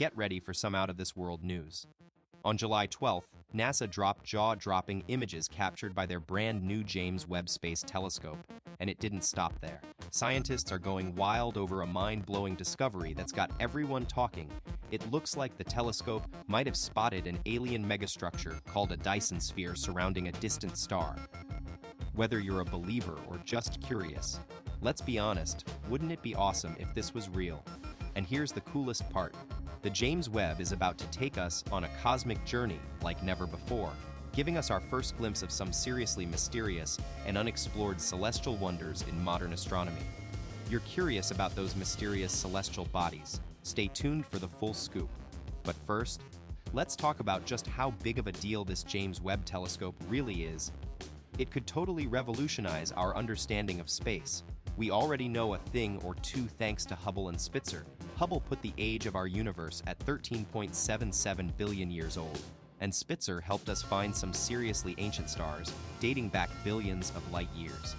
Get ready for some out-of-this-world news. On July 12th, NASA dropped jaw-dropping images captured by their brand-new James Webb Space Telescope, and it didn't stop there. Scientists are going wild over a mind-blowing discovery that's got everyone talking. It looks like the telescope might have spotted an alien megastructure called a Dyson sphere surrounding a distant star. Whether you're a believer or just curious, let's be honest, wouldn't it be awesome if this was real? And here's the coolest part. The James Webb is about to take us on a cosmic journey like never before, giving us our first glimpse of some seriously mysterious and unexplored celestial wonders in modern astronomy. You're curious about those mysterious celestial bodies. Stay tuned for the full scoop. But first, let's talk about just how big of a deal this James Webb Telescope really is. It could totally revolutionize our understanding of space. We already know a thing or two thanks to Hubble and Spitzer. Hubble put the age of our universe at 13.77 billion years old, and Spitzer helped us find some seriously ancient stars dating back billions of light years.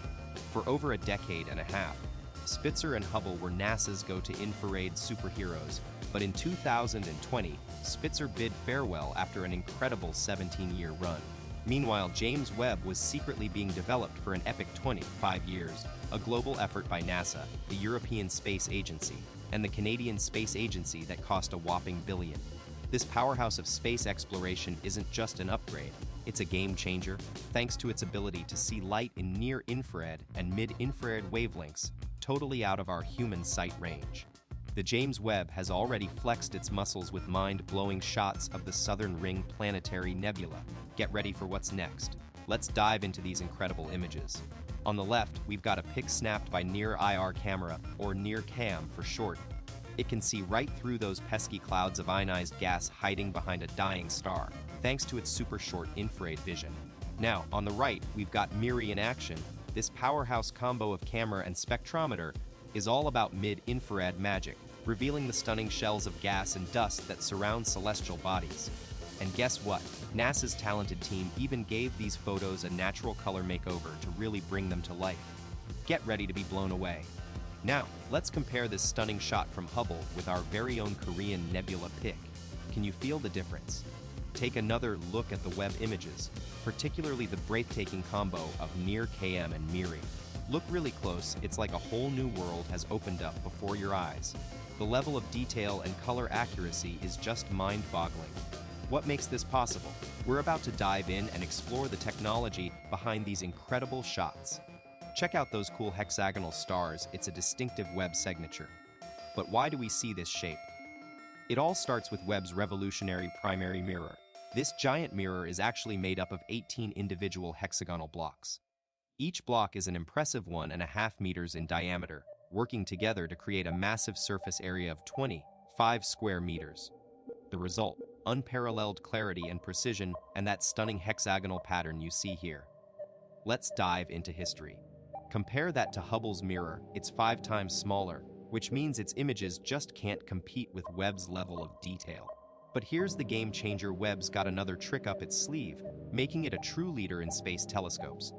For over a decade and a half, Spitzer and Hubble were NASA's go-to-infrared superheroes, but in 2020, Spitzer bid farewell after an incredible 17-year run. Meanwhile, James Webb was secretly being developed for an epic 25 years, a global effort by NASA, the European Space Agency, and the Canadian Space Agency that cost a whopping $1 billion. This powerhouse of space exploration isn't just an upgrade, it's a game changer, thanks to its ability to see light in near-infrared and mid-infrared wavelengths, totally out of our human sight range. The James Webb has already flexed its muscles with mind-blowing shots of the Southern Ring Planetary Nebula. Get ready for what's next. Let's dive into these incredible images. On the left, we've got a pic snapped by near-IR camera, or near-cam for short. It can see right through those pesky clouds of ionized gas hiding behind a dying star, thanks to its super-short infrared vision. Now, on the right, we've got MIRI in action. This powerhouse combo of camera and spectrometer is all about mid-infrared magic, revealing the stunning shells of gas and dust that surround celestial bodies. And guess what? NASA's talented team even gave these photos a natural color makeover to really bring them to life. Get ready to be blown away. Now, let's compare this stunning shot from Hubble with our very own Korean nebula pic. Can you feel the difference? Take another look at the Webb images, particularly the breathtaking combo of near-KM and MIRI. Look really close, it's like a whole new world has opened up before your eyes. The level of detail and color accuracy is just mind-boggling. What makes this possible? We're about to dive in and explore the technology behind these incredible shots. Check out those cool hexagonal stars, it's a distinctive Webb signature. But why do we see this shape? It all starts with Webb's revolutionary primary mirror. This giant mirror is actually made up of 18 individual hexagonal blocks. Each block is an impressive 1.5 meters in diameter, working together to create a massive surface area of 25 square meters. The result, unparalleled clarity and precision, and that stunning hexagonal pattern you see here. Let's dive into history. Compare that to Hubble's mirror, it's 5 times smaller, which means its images just can't compete with Webb's level of detail. But here's the game changer. Webb's got another trick up its sleeve, making it a true leader in space telescopes.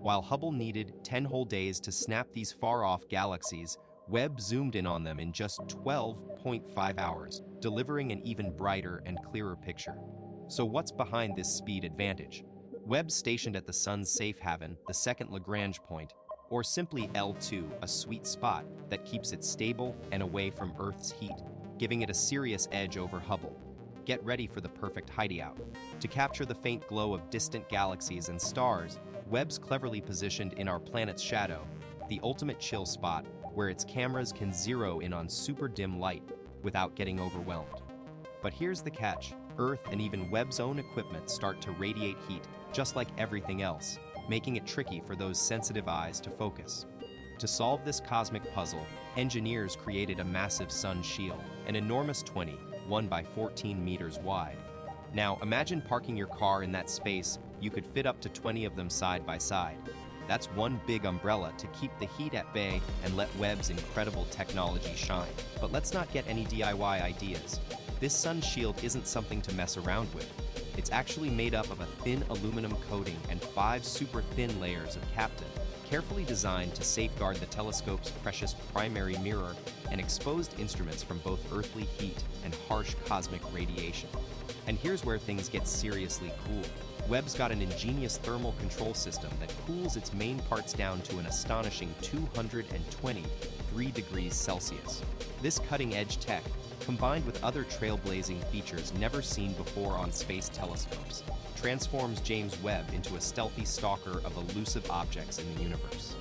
While Hubble needed 10 whole days to snap these far-off galaxies, Webb zoomed in on them in just 12.5 hours, delivering an even brighter and clearer picture. So what's behind this speed advantage? Webb's stationed at the Sun's safe haven, the second Lagrange point, or simply L2, a sweet spot that keeps it stable and away from Earth's heat, giving it a serious edge over Hubble. Get ready for the perfect hideout. To capture the faint glow of distant galaxies and stars, Webb's cleverly positioned in our planet's shadow, the ultimate chill spot where its cameras can zero in on super dim light without getting overwhelmed. But here's the catch. Earth and even Webb's own equipment start to radiate heat, just like everything else, making it tricky for those sensitive eyes to focus. To solve this cosmic puzzle, engineers created a massive sun shield, an enormous 21 by 14 meters wide. Now, imagine parking your car in that space. You could fit up to 20 of them side by side. That's one big umbrella to keep the heat at bay and let Webb's incredible technology shine. But let's not get any DIY ideas. This sun shield isn't something to mess around with. It's actually made up of a thin aluminum coating and 5 super thin layers of carefully designed to safeguard the telescope's precious primary mirror and exposed instruments from both earthly heat and harsh cosmic radiation. And here's where things get seriously cool. Webb's got an ingenious thermal control system that cools its main parts down to an astonishing 223 degrees Celsius. This cutting-edge tech, combined with other trailblazing features never seen before on space telescopes, transforms James Webb into a stealthy stalker of elusive objects in the universe.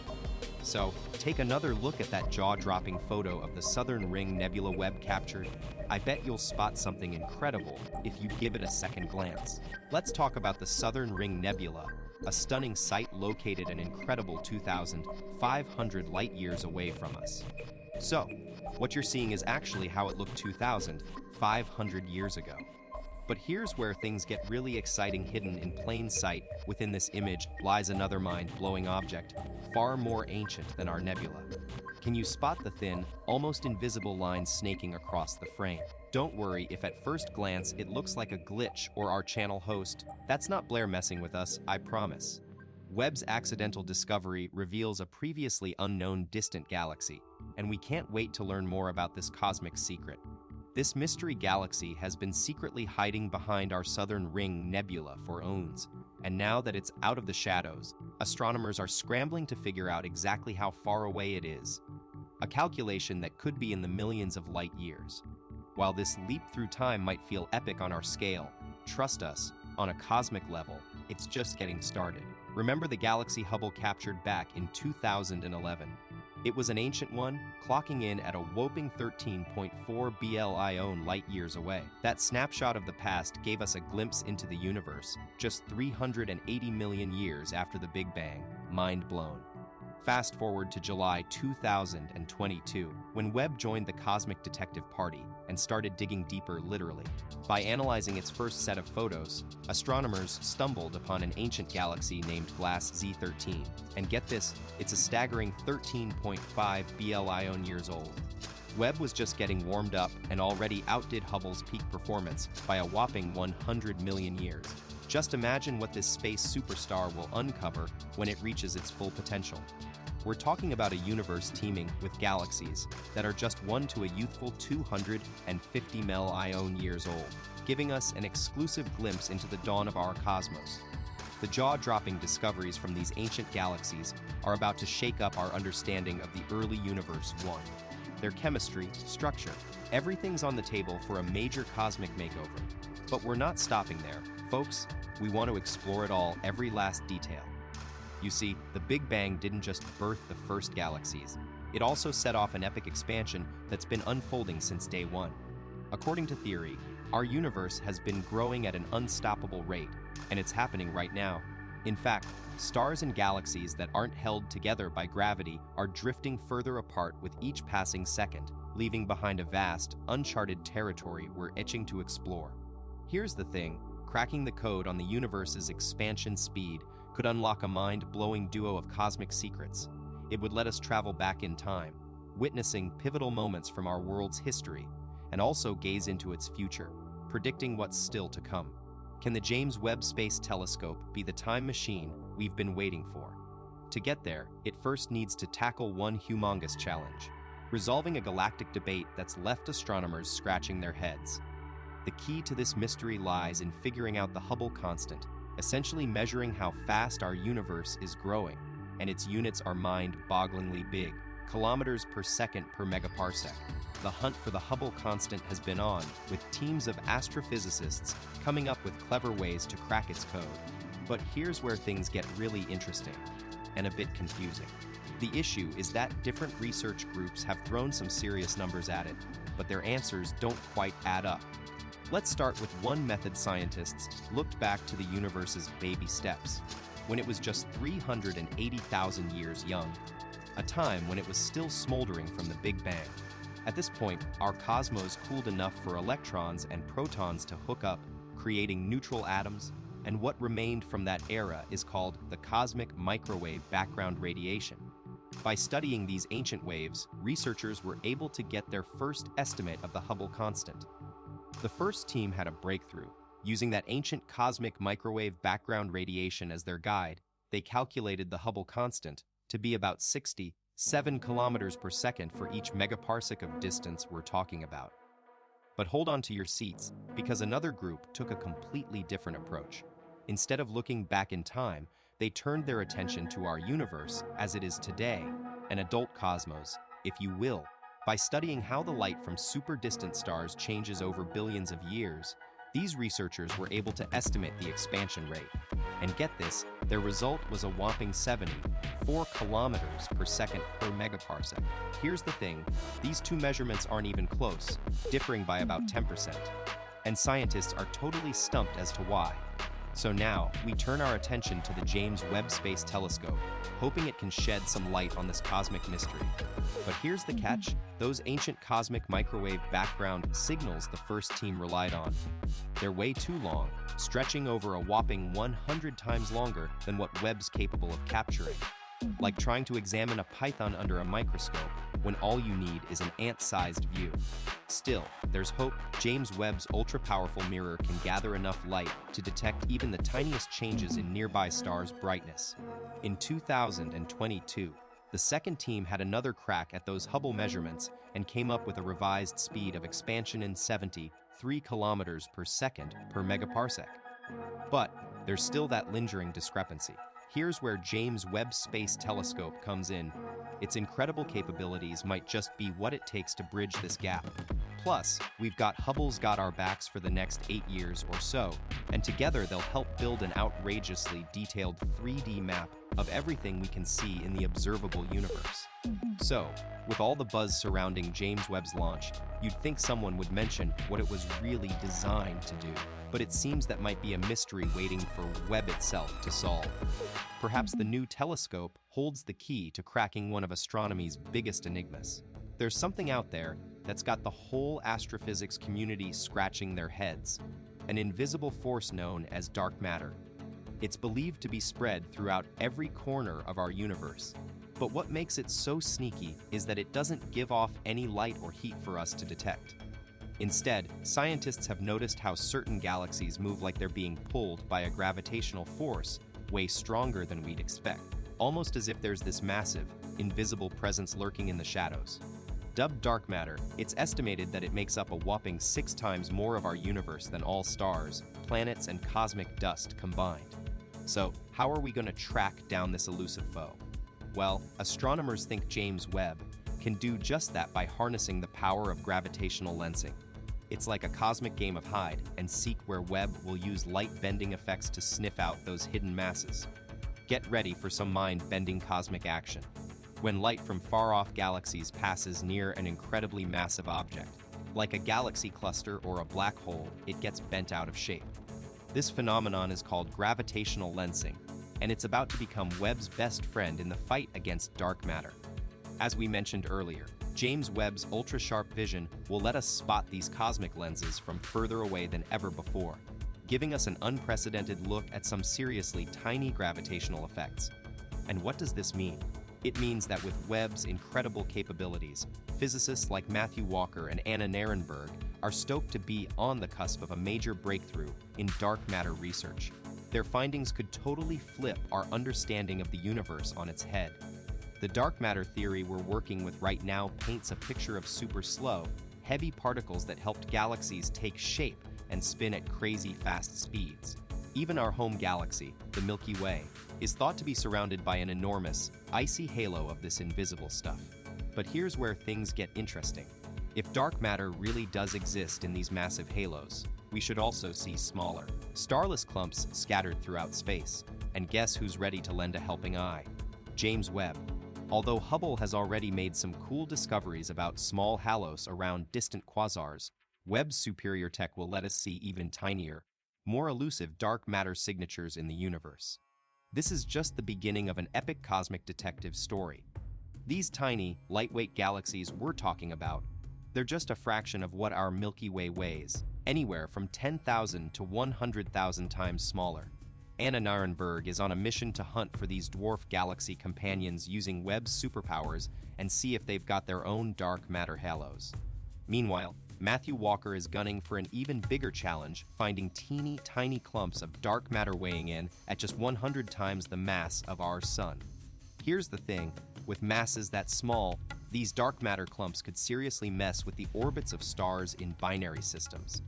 So, take another look at that jaw-dropping photo of the Southern Ring Nebula Webb captured. I bet you'll spot something incredible if you give it a second glance. Let's talk about the Southern Ring Nebula, a stunning site located an incredible 2,500 light-years away from us. So, what you're seeing is actually how it looked 2,500 years ago. But here's where things get really exciting. Hidden in plain sight within this image lies another mind-blowing object, far more ancient than our nebula. Can you spot the thin, almost invisible lines snaking across the frame? Don't worry if at first glance it looks like a glitch or our channel host. That's not Blair messing with us, I promise. Webb's accidental discovery reveals a previously unknown distant galaxy, and we can't wait to learn more about this cosmic secret. This mystery galaxy has been secretly hiding behind our Southern Ring Nebula for eons, and now that it's out of the shadows, astronomers are scrambling to figure out exactly how far away it is, a calculation that could be in the millions of light years. While this leap through time might feel epic on our scale, trust us, on a cosmic level, it's just getting started. Remember the galaxy Hubble captured back in 2011? It was an ancient one, clocking in at a whopping 13.4 billion light-years away. That snapshot of the past gave us a glimpse into the universe, just 380 million years after the Big Bang. Mind blown. Fast forward to July 2022, when Webb joined the Cosmic Detective Party and started digging deeper literally. By analyzing its first set of photos, astronomers stumbled upon an ancient galaxy named Glass Z13. And get this, it's a staggering 13.5 billion years old. Webb was just getting warmed up and already outdid Hubble's peak performance by a whopping 100 million years. Just imagine what this space superstar will uncover when it reaches its full potential. We're talking about a universe teeming with galaxies that are just one to a youthful 250 million years old, giving us an exclusive glimpse into the dawn of our cosmos. The jaw-dropping discoveries from these ancient galaxies are about to shake up our understanding of the early universe. Their chemistry, structure, everything's on the table for a major cosmic makeover. But we're not stopping there, folks. We want to explore it all, every last detail. You see, the Big Bang didn't just birth the first galaxies. It also set off an epic expansion that's been unfolding since day one. According to theory, our universe has been growing at an unstoppable rate, and it's happening right now. In fact, stars and galaxies that aren't held together by gravity are drifting further apart with each passing second, leaving behind a vast, uncharted territory we're itching to explore. Here's the thing, cracking the code on the universe's expansion speed could unlock a mind-blowing duo of cosmic secrets. It would let us travel back in time, witnessing pivotal moments from our world's history, and also gaze into its future, predicting what's still to come. Can the James Webb Space Telescope be the time machine we've been waiting for? To get there, it first needs to tackle one humongous challenge, resolving a galactic debate that's left astronomers scratching their heads. The key to this mystery lies in figuring out the Hubble constant, essentially measuring how fast our universe is growing, and its units are mind-bogglingly big, kilometers per second per megaparsec. The hunt for the Hubble constant has been on, with teams of astrophysicists coming up with clever ways to crack its code. But here's where things get really interesting, and a bit confusing. The issue is that different research groups have thrown some serious numbers at it, but their answers don't quite add up. Let's start with one method. Scientists looked back to the universe's baby steps, when it was just 380,000 years young, a time when it was still smoldering from the Big Bang. At this point, our cosmos cooled enough for electrons and protons to hook up, creating neutral atoms, and what remained from that era is called the cosmic microwave background radiation. By studying these ancient waves, researchers were able to get their first estimate of the Hubble constant. The first team had a breakthrough. Using that ancient cosmic microwave background radiation as their guide, they calculated the Hubble constant to be about 67 kilometers per second for each megaparsec of distance we're talking about. But hold on to your seats, because another group took a completely different approach. Instead of looking back in time, they turned their attention to our universe as it is today, an adult cosmos, if you will. By studying how the light from super distant stars changes over billions of years, these researchers were able to estimate the expansion rate. And get this, their result was a whopping 74 kilometers per second per megaparsec. Here's the thing, these two measurements aren't even close, differing by about 10%. And scientists are totally stumped as to why. So now, we turn our attention to the James Webb Space Telescope, hoping it can shed some light on this cosmic mystery. But here's the catch, those ancient cosmic microwave background signals the first team relied on. They're way too long, stretching over a whopping 100 times longer than what Webb's capable of capturing. Like trying to examine a python under a microscope when all you need is an ant-sized view. Still, there's hope. James Webb's ultra-powerful mirror can gather enough light to detect even the tiniest changes in nearby stars' brightness. In 2022, the second team had another crack at those Hubble measurements and came up with a revised speed of expansion in 73 kilometers per second per megaparsec. But there's still that lingering discrepancy. Here's where James Webb Space Telescope comes in. Its incredible capabilities might just be what it takes to bridge this gap. Plus, we've got Hubble's got our backs for the next 8 years or so, and together they'll help build an outrageously detailed 3D map of everything we can see in the observable universe. So, with all the buzz surrounding James Webb's launch, you'd think someone would mention what it was really designed to do. But it seems that might be a mystery waiting for Webb itself to solve. Perhaps the new telescope holds the key to cracking one of astronomy's biggest enigmas. There's something out there that's got the whole astrophysics community scratching their heads, an invisible force known as dark matter. It's believed to be spread throughout every corner of our universe. But what makes it so sneaky is that it doesn't give off any light or heat for us to detect. Instead, scientists have noticed how certain galaxies move like they're being pulled by a gravitational force way stronger than we'd expect, almost as if there's this massive, invisible presence lurking in the shadows. Dubbed dark matter, it's estimated that it makes up a whopping 6 times more of our universe than all stars, planets, and cosmic dust combined. So, how are we going to track down this elusive foe? Well, astronomers think James Webb can do just that by harnessing the power of gravitational lensing. It's like a cosmic game of hide and seek where Webb will use light-bending effects to sniff out those hidden masses. Get ready for some mind-bending cosmic action. When light from far-off galaxies passes near an incredibly massive object, like a galaxy cluster or a black hole, it gets bent out of shape. This phenomenon is called gravitational lensing, and it's about to become Webb's best friend in the fight against dark matter. As we mentioned earlier, James Webb's ultra-sharp vision will let us spot these cosmic lenses from further away than ever before, giving us an unprecedented look at some seriously tiny gravitational effects. And what does this mean? It means that with Webb's incredible capabilities, physicists like Matthew Walker and Anna Nirenberg are stoked to be on the cusp of a major breakthrough in dark matter research. Their findings could totally flip our understanding of the universe on its head. The dark matter theory we're working with right now paints a picture of super slow, heavy particles that helped galaxies take shape and spin at crazy fast speeds. Even our home galaxy, the Milky Way, is thought to be surrounded by an enormous, icy halo of this invisible stuff. But here's where things get interesting. If dark matter really does exist in these massive halos, we should also see smaller, starless clumps scattered throughout space. And guess who's ready to lend a helping eye? James Webb. Although Hubble has already made some cool discoveries about small halos around distant quasars, Webb's superior tech will let us see even tinier, more elusive dark matter signatures in the universe. This is just the beginning of an epic cosmic detective story. These tiny, lightweight galaxies we're talking about, they're just a fraction of what our Milky Way weighs, anywhere from 10,000 to 100,000 times smaller. Anna Nirenberg is on a mission to hunt for these dwarf galaxy companions using Webb's superpowers and see if they've got their own dark matter halos. Meanwhile, Matthew Walker is gunning for an even bigger challenge, finding teeny tiny clumps of dark matter weighing in at just 100 times the mass of our sun. Here's the thing, with masses that small, these dark matter clumps could seriously mess with the orbits of stars in binary systems.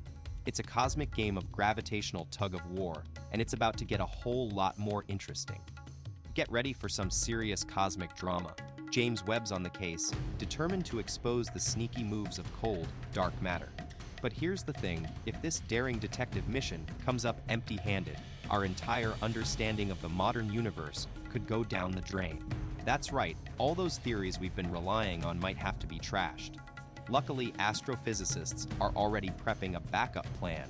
It's a cosmic game of gravitational tug-of-war, and it's about to get a whole lot more interesting. Get ready for some serious cosmic drama. James Webb's on the case, determined to expose the sneaky moves of cold, dark matter. But here's the thing, if this daring detective mission comes up empty-handed, our entire understanding of the modern universe could go down the drain. That's right, all those theories we've been relying on might have to be trashed. Luckily, astrophysicists are already prepping a backup plan,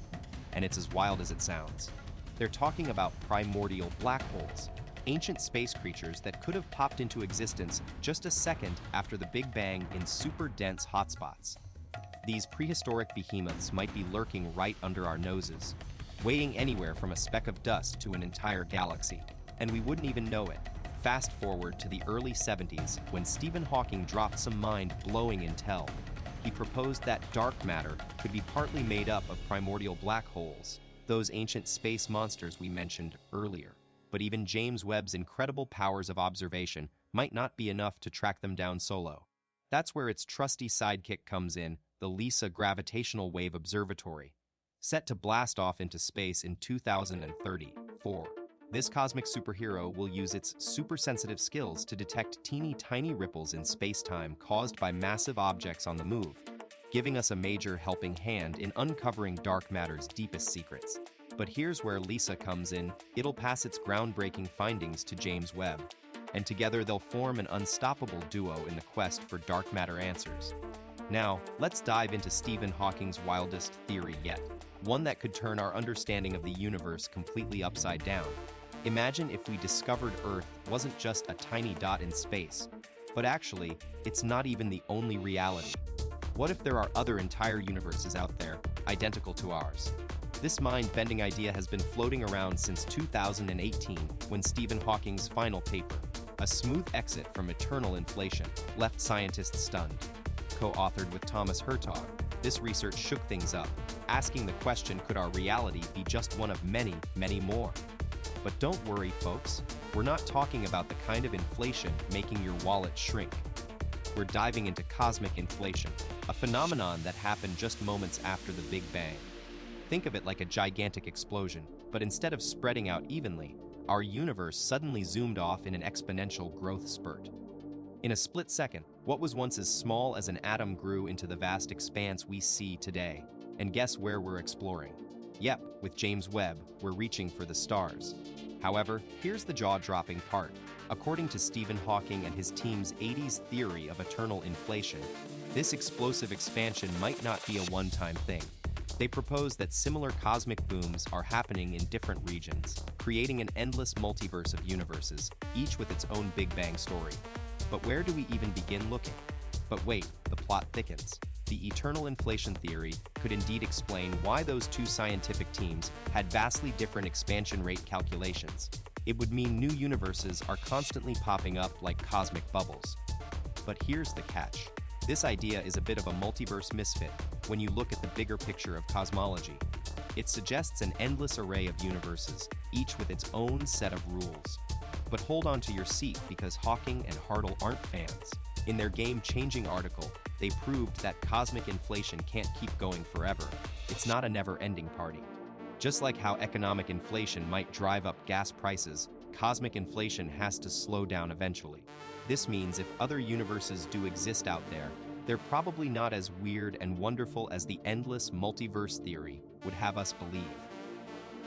and it's as wild as it sounds. They're talking about primordial black holes, ancient space creatures that could have popped into existence just a second after the Big Bang in super-dense hotspots. These prehistoric behemoths might be lurking right under our noses, weighing anywhere from a speck of dust to an entire galaxy, and we wouldn't even know it. Fast forward to the early 70s, when Stephen Hawking dropped some mind-blowing intel. He proposed that dark matter could be partly made up of primordial black holes, those ancient space monsters we mentioned earlier. But even James Webb's incredible powers of observation might not be enough to track them down solo. That's where its trusty sidekick comes in, the LISA Gravitational Wave Observatory. Set to blast off into space in 2034. This cosmic superhero will use its super-sensitive skills to detect teeny-tiny ripples in space-time caused by massive objects on the move, giving us a major helping hand in uncovering dark matter's deepest secrets. But here's where LISA comes in. It'll pass its groundbreaking findings to James Webb, and together they'll form an unstoppable duo in the quest for dark matter answers. Now, let's dive into Stephen Hawking's wildest theory yet, one that could turn our understanding of the universe completely upside down. Imagine if we discovered Earth wasn't just a tiny dot in space, but actually, it's not even the only reality. What if there are other entire universes out there, identical to ours? This mind-bending idea has been floating around since 2018, when Stephen Hawking's final paper, A Smooth Exit from Eternal Inflation, left scientists stunned. Co-authored with Thomas Hertog, this research shook things up, asking the question, could our reality be just one of many, many more? But don't worry, folks. We're not talking about the kind of inflation making your wallet shrink. We're diving into cosmic inflation, a phenomenon that happened just moments after the Big Bang. Think of it like a gigantic explosion, but instead of spreading out evenly, our universe suddenly zoomed off in an exponential growth spurt. In a split second, what was once as small as an atom grew into the vast expanse we see today. And guess where we're exploring? Yep, with James Webb, we're reaching for the stars. However, here's the jaw-dropping part. According to Stephen Hawking and his team's 80s theory of eternal inflation, this explosive expansion might not be a one-time thing. They propose that similar cosmic booms are happening in different regions, creating an endless multiverse of universes, each with its own Big Bang story. But where do we even begin looking? But wait, the plot thickens. The eternal inflation theory could indeed explain why those two scientific teams had vastly different expansion rate calculations. It would mean new universes are constantly popping up like cosmic bubbles. But here's the catch. This idea is a bit of a multiverse misfit when you look at the bigger picture of cosmology. It suggests an endless array of universes, each with its own set of rules. But hold on to your seat, because Hawking and Hartle aren't fans. In their game-changing article, they proved that cosmic inflation can't keep going forever. It's not a never-ending party. Just like how economic inflation might drive up gas prices, cosmic inflation has to slow down eventually. This means if other universes do exist out there, they're probably not as weird and wonderful as the endless multiverse theory would have us believe.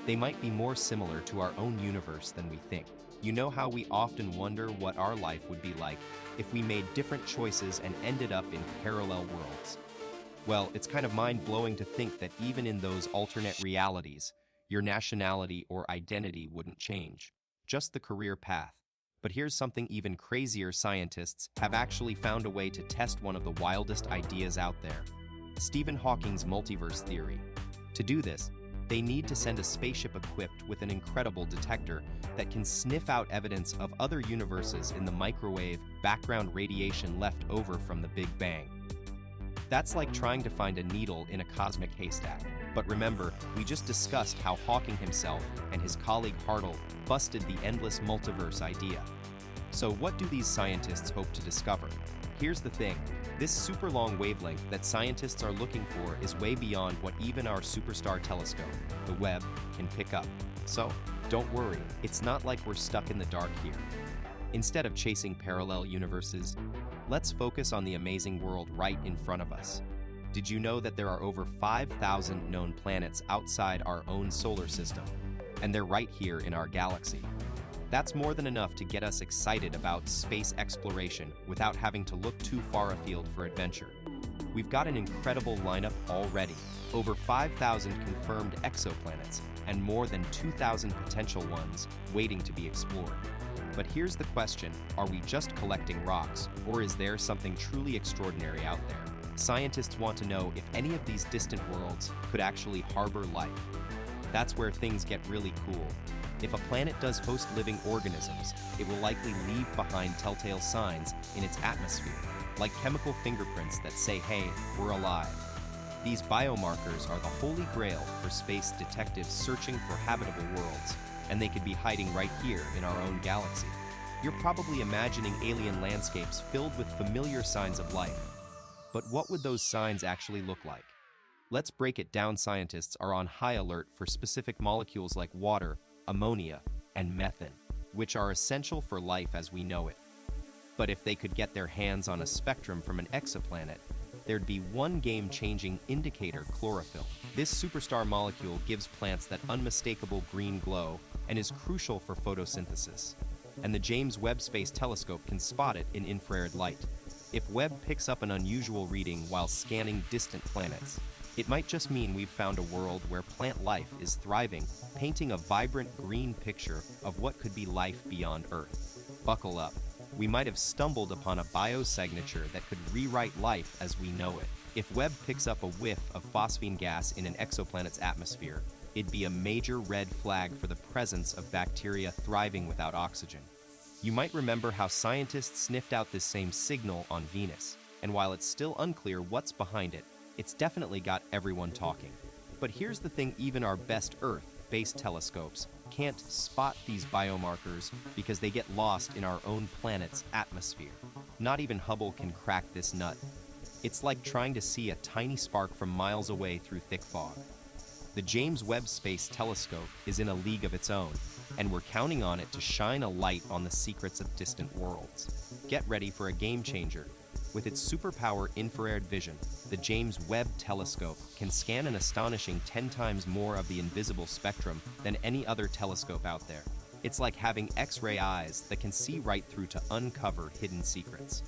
They might be more similar to our own universe than we think. You know how we often wonder what our life would be like if we made different choices and ended up in parallel worlds? Well, it's kind of mind-blowing to think that even in those alternate realities, your nationality or identity wouldn't change, just the career path. But here's something even crazier. Scientists have actually found a way to test one of the wildest ideas out there, Stephen Hawking's multiverse theory. To do this, they need to send a spaceship equipped with an incredible detector that can sniff out evidence of other universes in the microwave background radiation left over from the Big Bang. That's like trying to find a needle in a cosmic haystack. But remember, we just discussed how Hawking himself and his colleague Hartle busted the endless multiverse idea. So what do these scientists hope to discover? Here's the thing. This super long wavelength that scientists are looking for is way beyond what even our superstar telescope, the Webb, can pick up. So, don't worry, it's not like we're stuck in the dark here. Instead of chasing parallel universes, let's focus on the amazing world right in front of us. Did you know that there are over 5,000 known planets outside our own solar system? And they're right here in our galaxy. That's more than enough to get us excited about space exploration without having to look too far afield for adventure. We've got an incredible lineup already. Over 5,000 confirmed exoplanets and more than 2,000 potential ones waiting to be explored. But here's the question, are we just collecting rocks, or is there something truly extraordinary out there? Scientists want to know if any of these distant worlds could actually harbor life. That's where things get really cool. If a planet does host living organisms, it will likely leave behind telltale signs in its atmosphere, like chemical fingerprints that say, hey, we're alive. These biomarkers are the holy grail for space detectives searching for habitable worlds, and they could be hiding right here in our own galaxy. You're probably imagining alien landscapes filled with familiar signs of life. But what would those signs actually look like? Let's break it down. Scientists are on high alert for specific molecules like water, ammonia, and methane, which are essential for life as we know it. But if they could get their hands on a spectrum from an exoplanet, there'd be one game-changing indicator: chlorophyll. This superstar molecule gives plants that unmistakable green glow and is crucial for photosynthesis. And the James Webb Space Telescope can spot it in infrared light. If Webb picks up an unusual reading while scanning distant planets, it might just mean we've found a world where plant life is thriving, painting a vibrant green picture of what could be life beyond Earth. Buckle up. We might have stumbled upon a biosignature that could rewrite life as we know it. If Webb picks up a whiff of phosphine gas in an exoplanet's atmosphere, it'd be a major red flag for the presence of bacteria thriving without oxygen. You might remember how scientists sniffed out this same signal on Venus, and while it's still unclear what's behind it, it's definitely got everyone talking. But here's the thing, even our best Earth-based telescopes can't spot these biomarkers because they get lost in our own planet's atmosphere. Not even Hubble can crack this nut. It's like trying to see a tiny spark from miles away through thick fog. The James Webb Space Telescope is in a league of its own, and we're counting on it to shine a light on the secrets of distant worlds. Get ready for a game changer. With its superpower infrared vision, the James Webb Telescope can scan an astonishing 10 times more of the invisible spectrum than any other telescope out there. It's like having X-ray eyes that can see right through to uncover hidden secrets.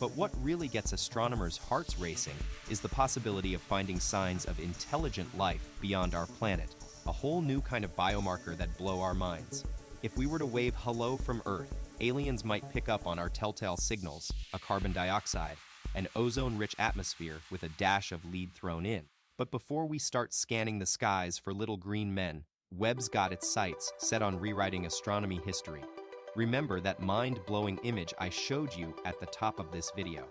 But what really gets astronomers' hearts racing is the possibility of finding signs of intelligent life beyond our planet, a whole new kind of biomarker that blow our minds. If we were to wave hello from Earth, aliens might pick up on our telltale signals, a carbon dioxide, an ozone-rich atmosphere with a dash of lead thrown in. But before we start scanning the skies for little green men, Webb's got its sights set on rewriting astronomy history. Remember that mind-blowing image I showed you at the top of this video?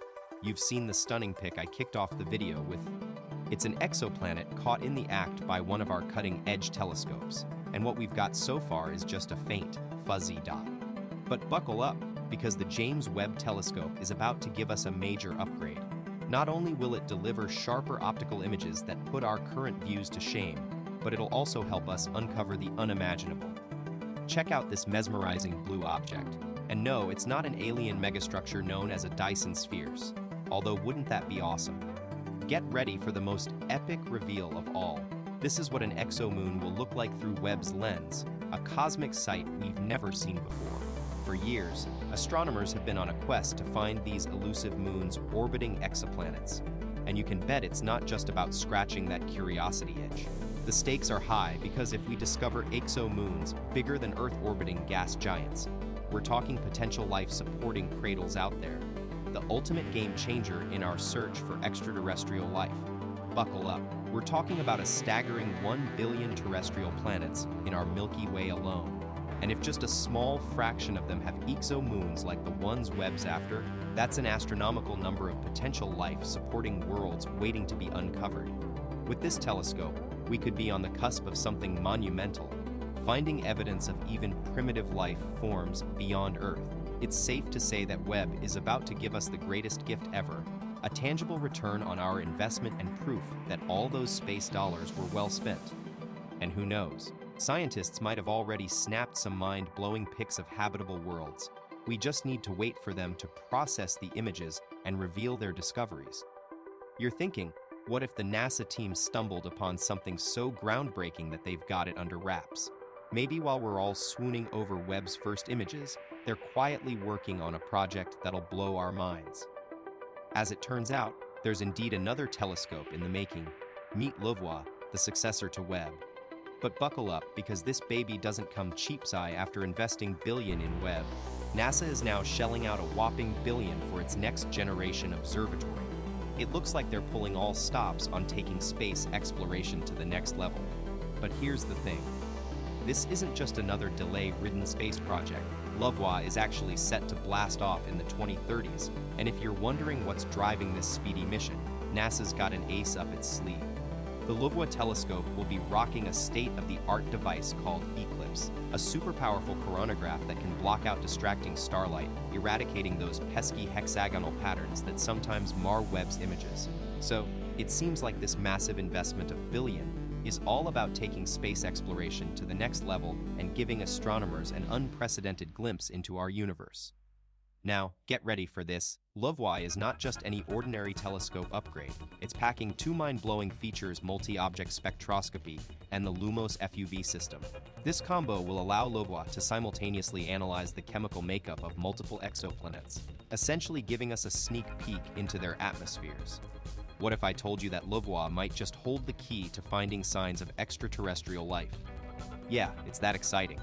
You've seen the stunning pic I kicked off the video with. It's an exoplanet caught in the act by one of our cutting-edge telescopes, and what we've got so far is just a faint, fuzzy dot. But buckle up, because the James Webb Telescope is about to give us a major upgrade. Not only will it deliver sharper optical images that put our current views to shame, but it'll also help us uncover the unimaginable. Check out this mesmerizing blue object. And no, it's not an alien megastructure known as a Dyson spheres, although wouldn't that be awesome? Get ready for the most epic reveal of all. This is what an exomoon will look like through Webb's lens, a cosmic sight we've never seen before. For years, astronomers have been on a quest to find these elusive moons orbiting exoplanets. And you can bet it's not just about scratching that curiosity itch. The stakes are high because if we discover exomoons bigger than Earth-orbiting gas giants, we're talking potential life-supporting cradles out there. The ultimate game changer in our search for extraterrestrial life. Buckle up. We're talking about a staggering 1 billion terrestrial planets in our Milky Way alone. And if just a small fraction of them have exomoons like the ones Webb's after, that's an astronomical number of potential life-supporting worlds waiting to be uncovered. With this telescope, we could be on the cusp of something monumental, finding evidence of even primitive life forms beyond Earth. it's safe to say that Webb is about to give us the greatest gift ever, a tangible return on our investment and proof that all those space dollars were well spent. And who knows, scientists might have already snapped some mind-blowing pics of habitable worlds. We just need to wait for them to process the images and reveal their discoveries. You're thinking, what if the NASA team stumbled upon something so groundbreaking that they've got it under wraps? Maybe while we're all swooning over Webb's first images, they're quietly working on a project that'll blow our minds. As it turns out, there's indeed another telescope in the making. Meet Lovo, the successor to Webb. But buckle up, because this baby doesn't come cheapside after investing billions in Webb. NASA is now shelling out a whopping billion for its next-generation observatory. It looks like they're pulling all stops on taking space exploration to the next level. But here's the thing. This isn't just another delay-ridden space project. Lovo is actually set to blast off in the 2030s, and if you're wondering what's driving this speedy mission, NASA's got an ace up its sleeve. The Lovo telescope will be rocking a state-of-the-art device called Eclipse, a super powerful coronagraph that can block out distracting starlight, eradicating those pesky hexagonal patterns that sometimes mar Webb's images. So, it seems like this massive investment of billion is all about taking space exploration to the next level and giving astronomers an unprecedented glimpse into our universe. Now, get ready for this. Lovo is not just any ordinary telescope upgrade. It's packing two mind-blowing features: multi-object spectroscopy and the Lumos FUV system. This combo will allow Lovo to simultaneously analyze the chemical makeup of multiple exoplanets, essentially giving us a sneak peek into their atmospheres. What if I told you that Lovo might just hold the key to finding signs of extraterrestrial life? Yeah, it's that exciting.